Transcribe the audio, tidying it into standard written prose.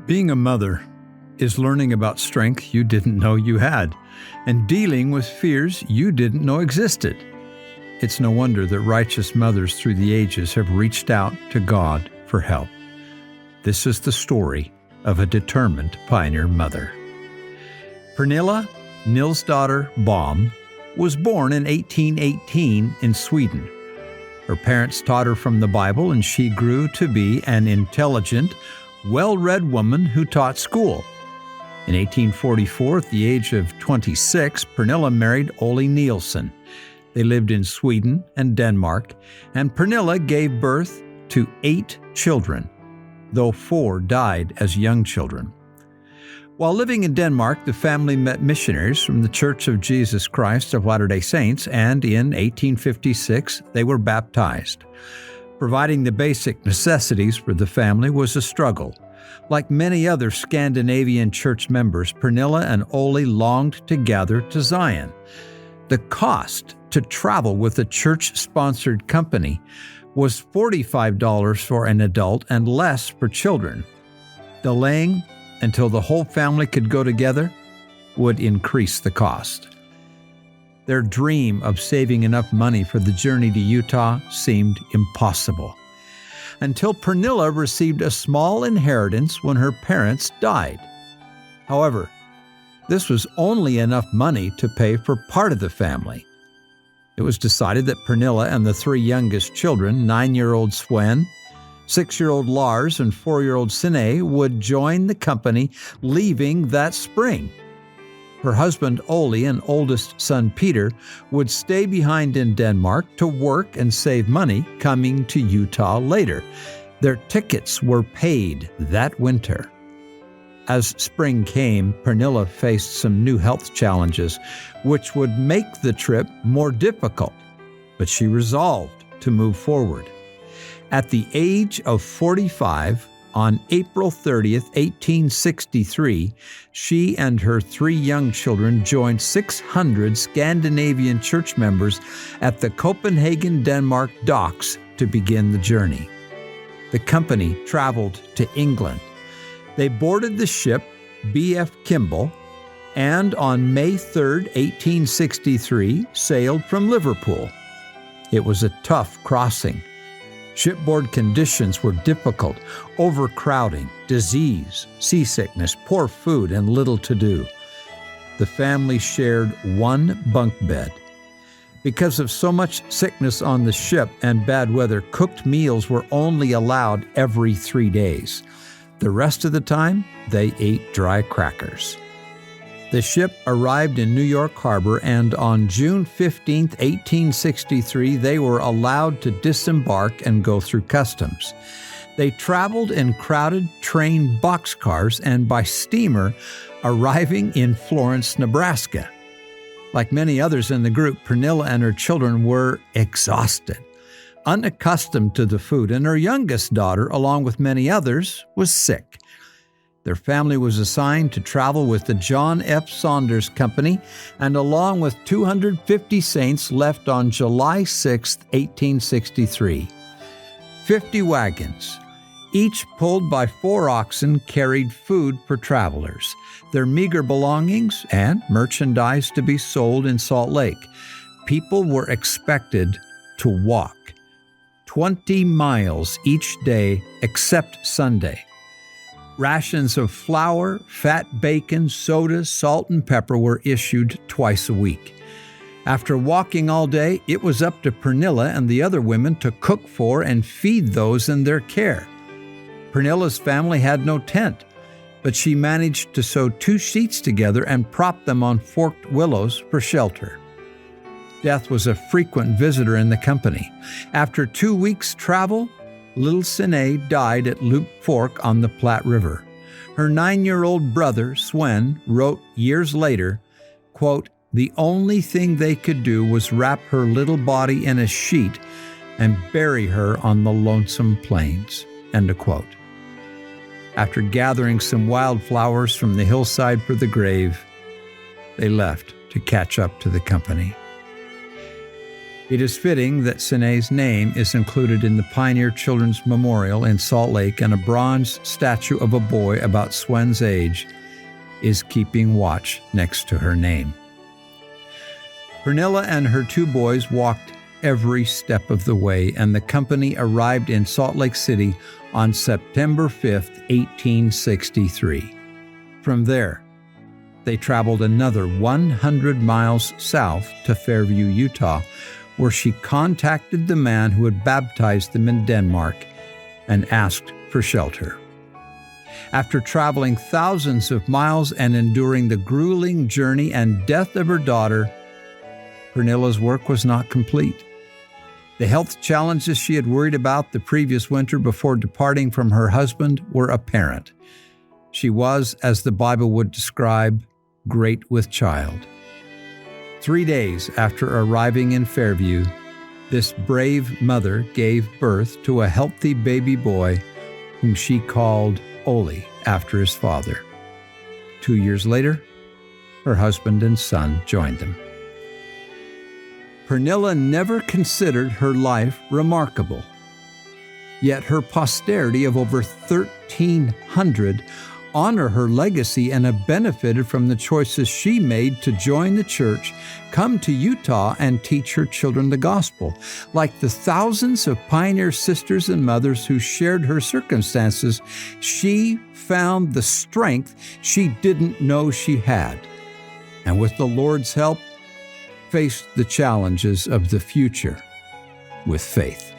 Being a mother is learning about strength you didn't know you had and dealing with fears you didn't know existed. It's no wonder that righteous mothers through the ages have reached out to God for help. This is the story of a determined pioneer mother. Pernilla Nilsdotter Bom was born in 1818 in Sweden. Her parents taught her from the Bible, and she grew to be an intelligent, well-read woman who taught school. In 1844, at the age of 26, Pernilla married Ole Nielson. They lived in Sweden and Denmark, and Pernilla gave birth to 8 children, though 4 died as young children. While living in Denmark, the family met missionaries from the Church of Jesus Christ of Latter-day Saints, and in 1856, they were baptized. Providing the basic necessities for the family was a struggle. Like many other Scandinavian church members, Pernilla and Ole longed to gather to Zion. The cost to travel with a church-sponsored company was $45 for an adult and less for children. Delaying until the whole family could go together would increase the cost. Their dream of saving enough money for the journey to Utah seemed impossible, until Pernilla received a small inheritance when her parents died. However, this was only enough money to pay for part of the family. It was decided that Pernilla and the 3 youngest children, 9-year-old Sven, 6-year-old Lars, and 4-year-old Sine, would join the company, leaving that spring. Her husband Ole and oldest son Peter would stay behind in Denmark to work and save money, coming to Utah later. Their tickets were paid that winter. As spring came, Pernilla faced some new health challenges, which would make the trip more difficult, but she resolved to move forward. At the age of 45, on April 30th, 1863, she and her 3 young children joined 600 Scandinavian church members at the Copenhagen, Denmark docks to begin the journey. The company traveled to England. They boarded the ship B.F. Kimball and on May 3rd, 1863, sailed from Liverpool. It was a tough crossing. Shipboard conditions were difficult: overcrowding, disease, seasickness, poor food, and little to do. The family shared 1 bunk bed. Because of so much sickness on the ship and bad weather, cooked meals were only allowed every 3 days. The rest of the time, they ate dry crackers. The ship arrived in New York Harbor, and on June 15, 1863, they were allowed to disembark and go through customs. They traveled in crowded train boxcars and by steamer, arriving in Florence, Nebraska. Like many others in the group, Pernilla and her children were exhausted, unaccustomed to the food, and her youngest daughter, along with many others, was sick. Their family was assigned to travel with the John F. Saunders Company, and along with 250 saints left on July 6, 1863. 50 wagons, each pulled by 4 oxen, carried food for travelers, their meager belongings, and merchandise to be sold in Salt Lake. People were expected to walk 20 miles each day except Sunday. Rations of flour, fat bacon, soda, salt, and pepper were issued twice a week. After walking all day, it was up to Pernilla and the other women to cook for and feed those in their care. Pernilla's family had no tent, but she managed to sew 2 sheets together and prop them on forked willows for shelter. Death was a frequent visitor in the company. After 2 weeks' travel, little Sine died at Loup Fork on the Platte River. Her 9-year-old brother, Sven, wrote years later, quote, "The only thing they could do was wrap her little body in a sheet and bury her on the lonesome plains," end of quote. After gathering some wildflowers from the hillside for the grave, they left to catch up to the company. It is fitting that Sine's name is included in the Pioneer Children's Memorial in Salt Lake, and a bronze statue of a boy about Swen's age is keeping watch next to her name. Pernilla and her 2 boys walked every step of the way, and the company arrived in Salt Lake City on September 5th, 1863. From there, they traveled another 100 miles south to Fairview, Utah, where she contacted the man who had baptized them in Denmark and asked for shelter. After traveling thousands of miles and enduring the grueling journey and death of her daughter, Pernilla's work was not complete. The health challenges she had worried about the previous winter before departing from her husband were apparent. She was, as the Bible would describe, great with child. 3 days after arriving in Fairview, this brave mother gave birth to a healthy baby boy whom she called Ole after his father. 2 years later, her husband and son joined them. Pernilla never considered her life remarkable, yet her posterity of over 1,300 honor her legacy and have benefited from the choices she made to join the church, come to Utah, and teach her children the gospel. Like the thousands of pioneer sisters and mothers who shared her circumstances, she found the strength she didn't know she had, and with the Lord's help, faced the challenges of the future with faith.